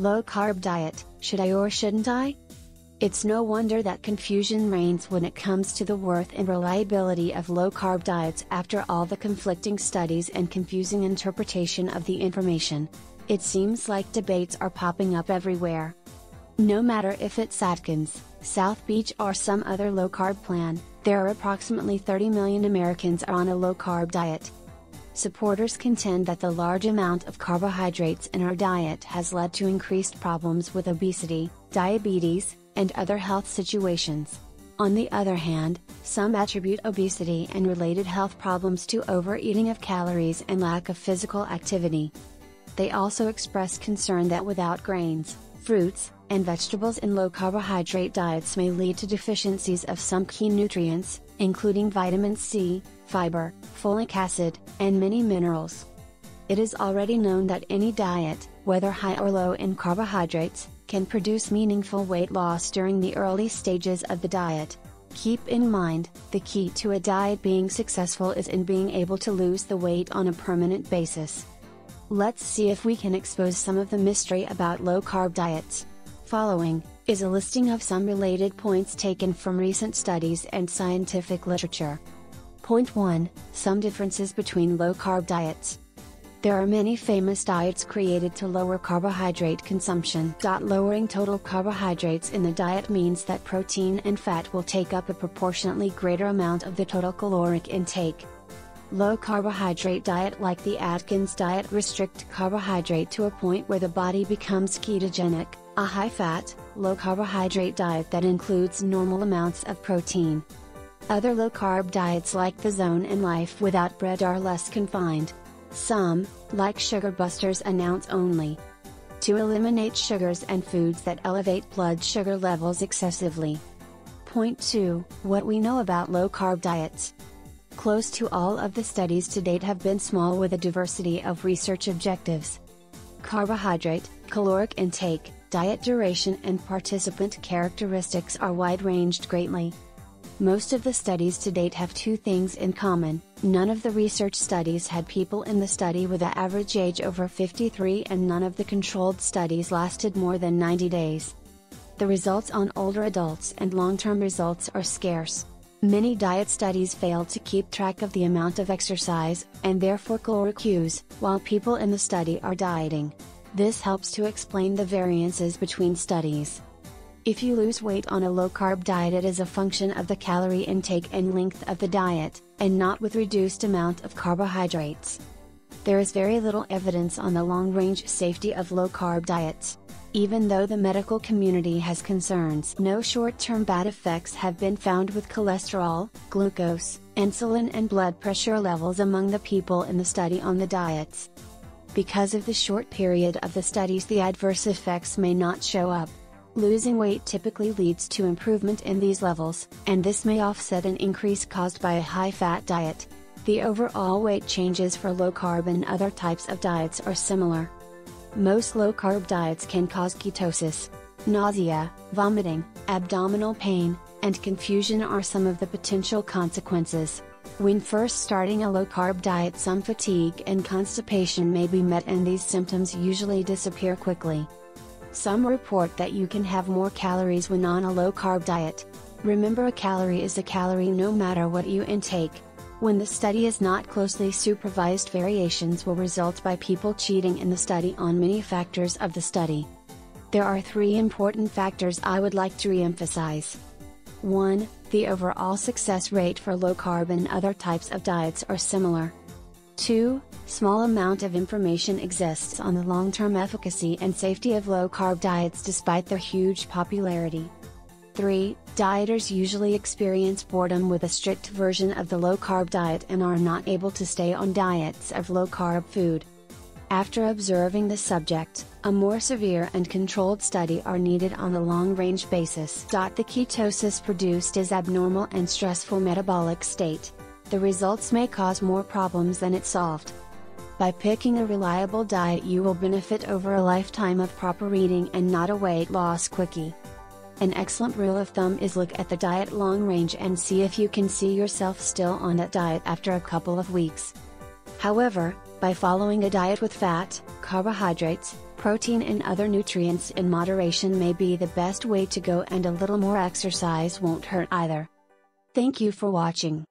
Low-carb diet, should I or shouldn't I? It's no wonder that confusion reigns when it comes to the worth and reliability of low-carb diets after all the conflicting studies and confusing interpretation of the information. It seems like debates are popping up everywhere. No matter if it's Atkins, South Beach or some other low-carb plan, there are approximately 30 million Americans on a low-carb diet. Supporters contend that the large amount of carbohydrates in our diet has led to increased problems with obesity, diabetes, and other health situations. On the other hand, some attribute obesity and related health problems to overeating of calories and lack of physical activity. They also express concern that without grains, fruits, and vegetables in low-carbohydrate diets may lead to deficiencies of some key nutrients, including vitamin C, fiber, folic acid, and many minerals. It is already known that any diet, whether high or low in carbohydrates, can produce meaningful weight loss during the early stages of the diet. Keep in mind, the key to a diet being successful is in being able to lose the weight on a permanent basis. Let's see if we can expose some of the mystery about low-carb diets. Following is a listing of some related points taken from recent studies and scientific literature. Point 1. Some differences between low-carb diets. There are many famous diets created to lower carbohydrate consumption. Lowering total carbohydrates in the diet means that protein and fat will take up a proportionately greater amount of the total caloric intake. Low carbohydrate diet like the Atkins diet restrict carbohydrate to a point where the body becomes ketogenic, a high-fat, low-carbohydrate diet that includes normal amounts of protein. Other low-carb diets like the Zone and Life Without Bread are less confined. Some, like Sugar Busters, announce only to eliminate sugars and foods that elevate blood sugar levels excessively. Point 2. What we know about low-carb diets. Close to all of the studies to date have been small with a diversity of research objectives. Carbohydrate, caloric intake, diet duration and participant characteristics are wide-ranged greatly. Most of the studies to date have two things in common: none of the research studies had people in the study with an average age over 53 and none of the controlled studies lasted more than 90 days. The results on older adults and long-term results are scarce. Many diet studies fail to keep track of the amount of exercise, and therefore caloric use, while people in the study are dieting. This helps to explain the variances between studies. If you lose weight on a low-carb diet, it is a function of the calorie intake and length of the diet, and not with reduced amount of carbohydrates. There is very little evidence on the long-range safety of low-carb diets. Even though the medical community has concerns, no short-term bad effects have been found with cholesterol, glucose, insulin and blood pressure levels among the people in the study on the diets. Because of the short period of the studies, the adverse effects may not show up. Losing weight typically leads to improvement in these levels, and this may offset an increase caused by a high-fat diet. The overall weight changes for low-carb and other types of diets are similar. Most low-carb diets can cause ketosis. Nausea, vomiting, abdominal pain, and confusion are some of the potential consequences. When first starting a low-carb diet, some fatigue and constipation may be met, and these symptoms usually disappear quickly. Some report that you can have more calories when on a low-carb diet. Remember, a calorie is a calorie no matter what you intake. When the study is not closely supervised, variations will result by people cheating in the study on many factors of the study. There are three important factors I would like to re-emphasize. 1. The overall success rate for low-carb and other types of diets are similar. 2. Small amount of information exists on the long-term efficacy and safety of low-carb diets despite their huge popularity. 3. Dieters usually experience boredom with a strict version of the low-carb diet and are not able to stay on diets of low-carb food. After observing the subject, a more severe and controlled study are needed on the long-range basis. The ketosis produced is abnormal and stressful metabolic state. The results may cause more problems than it solved. By picking a reliable diet, you will benefit over a lifetime of proper eating and not a weight loss quickie. An excellent rule of thumb is look at the diet long range and see if you can see yourself still on that diet after a couple of weeks. However, by following a diet with fat, carbohydrates, protein and other nutrients in moderation may be the best way to go, and a little more exercise won't hurt either. Thank you for watching.